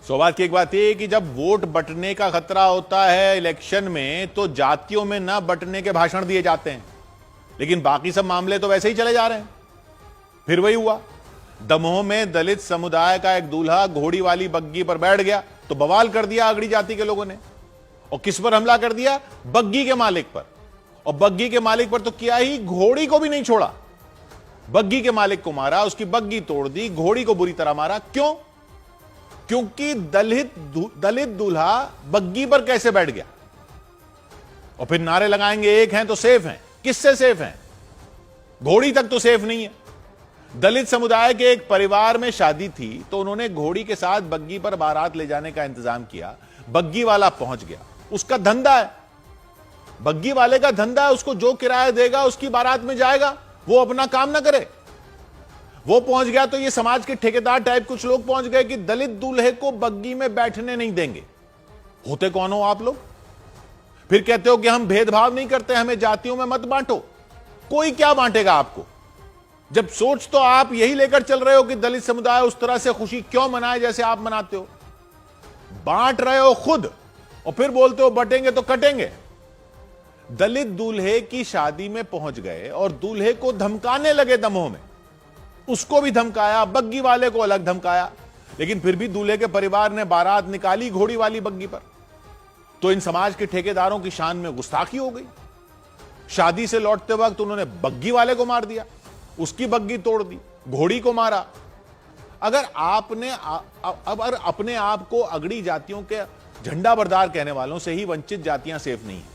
सौभाग्य की एक बात यह कि जब वोट बंटने का खतरा होता है इलेक्शन में तो जातियों में न बंटने के भाषण दिए जाते हैं, लेकिन बाकी सब मामले तो वैसे ही चले जा रहे हैं। फिर वही हुआ, दमोह में दलित समुदाय का एक दूल्हा घोड़ी वाली बग्गी पर बैठ गया तो बवाल कर दिया अगड़ी जाति के लोगों ने। और किस पर हमला कर दिया? बग्गी के मालिक पर। और बग्गी के मालिक पर तो किया ही, घोड़ी को भी नहीं छोड़ा। बग्गी के मालिक को मारा, उसकी बग्गी तोड़ दी, घोड़ी को बुरी तरह मारा। क्यों? क्योंकि दलित दूल्हा बग्गी पर कैसे बैठ गया। और फिर नारे लगाएंगे एक हैं तो सेफ हैं। किससे सेफ हैं? घोड़ी तक तो सेफ नहीं है। दलित समुदाय के एक परिवार में शादी थी तो उन्होंने घोड़ी के साथ बग्गी पर बारात ले जाने का इंतजाम किया। बग्गी वाला पहुंच गया, उसका धंधा है, बग्गी वाले का धंधा है, उसको जो किराया देगा उसकी बारात में जाएगा, वो अपना काम ना करे। वो पहुंच गया तो ये समाज के ठेकेदार टाइप कुछ लोग पहुंच गए कि दलित दूल्हे को बग्गी में बैठने नहीं देंगे। होते कौन हो आप लोग? फिर कहते हो कि हम भेदभाव नहीं करते, हमें जातियों में मत बांटो। कोई क्या बांटेगा आपको, जब सोच तो आप यही लेकर चल रहे हो कि दलित समुदाय उस तरह से खुशी क्यों मनाए जैसे आप मनाते हो। बांट रहे हो खुद और फिर बोलते हो बटेंगे तो कटेंगे। दलित दूल्हे की शादी में पहुंच गए और दूल्हे को धमकाने लगे दमोह में। उसको भी धमकाया, बग्गी वाले को अलग धमकाया, लेकिन फिर भी दूल्हे के परिवार ने बारात निकाली घोड़ी वाली बग्गी पर। तो इन समाज के ठेकेदारों की शान में गुस्ताखी हो गई। शादी से लौटते वक्त उन्होंने बग्गी वाले को मार दिया, उसकी बग्गी तोड़ दी, घोड़ी को मारा। अगर आपने अब अपने आप को अगड़ी जातियों के झंडा बरदार कहने वालों से ही वंचित जातियां सेफ नहीं है,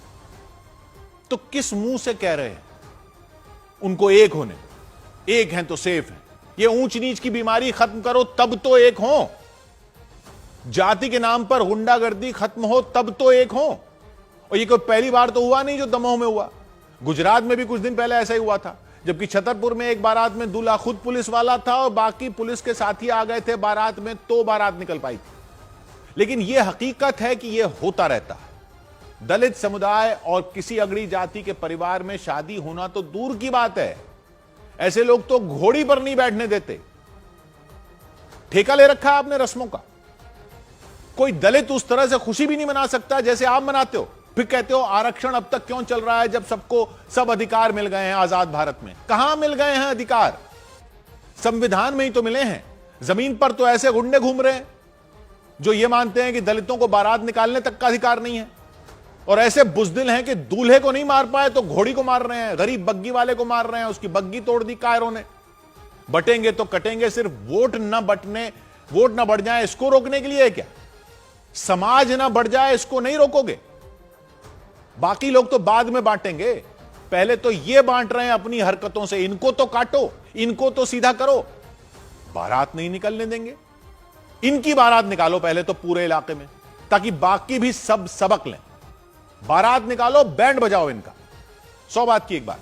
तो किस मुंह से कह रहे हैं उनको एक होने? एक हैं तो सेफ हैं। ये ऊंच नीच की बीमारी खत्म करो तब तो एक हो। जाति के नाम पर गुंडागर्दी खत्म हो तब तो एक हो। और ये कोई पहली बार तो हुआ नहीं जो दमोह में हुआ। गुजरात में भी कुछ दिन पहले ऐसा ही हुआ था, जबकि छतरपुर में एक बारात में दूल्हा खुद पुलिस वाला था और बाकी पुलिस के साथी आ गए थे बारात में, तो बारात निकल पाई थी। लेकिन यह हकीकत है कि यह होता रहता है। दलित समुदाय और किसी अगड़ी जाति के परिवार में शादी होना तो दूर की बात है, ऐसे लोग तो घोड़ी पर नहीं बैठने देते। ठेका ले रखा है आपने रस्मों का। कोई दलित उस तरह से खुशी भी नहीं मना सकता जैसे आप मनाते हो। फिर कहते हो आरक्षण अब तक क्यों चल रहा है जब सबको सब अधिकार मिल गए हैं आजाद भारत में। कहां मिल गए हैं अधिकार? संविधान में ही तो मिले हैं। जमीन पर तो ऐसे गुंडे घूम रहे हैं जो ये मानते हैं कि दलितों को बारात निकालने तक का अधिकार नहीं है, और ऐसे बुजदिल हैं कि दूल्हे को नहीं मार पाए तो घोड़ी को मार रहे हैं, गरीब बग्गी वाले को मार रहे हैं, उसकी बग्गी तोड़ दी कायरों ने। बटेंगे तो कटेंगे सिर्फ वोट न बढ़ जाए इसको रोकने के लिए है क्या? समाज ना बढ़ जाए इसको नहीं रोकोगे? बाकी लोग तो बाद में बांटेंगे, पहले तो ये बांट रहे हैं अपनी हरकतों से। इनको तो काटो, इनको तो सीधा करो। बारात नहीं निकलने देंगे, इनकी बारात निकालो पहले तो पूरे इलाके में, ताकि बाकी भी सब सबक लें। बारात निकालो, बैंड बजाओ इनका। 100 बात की एक बात।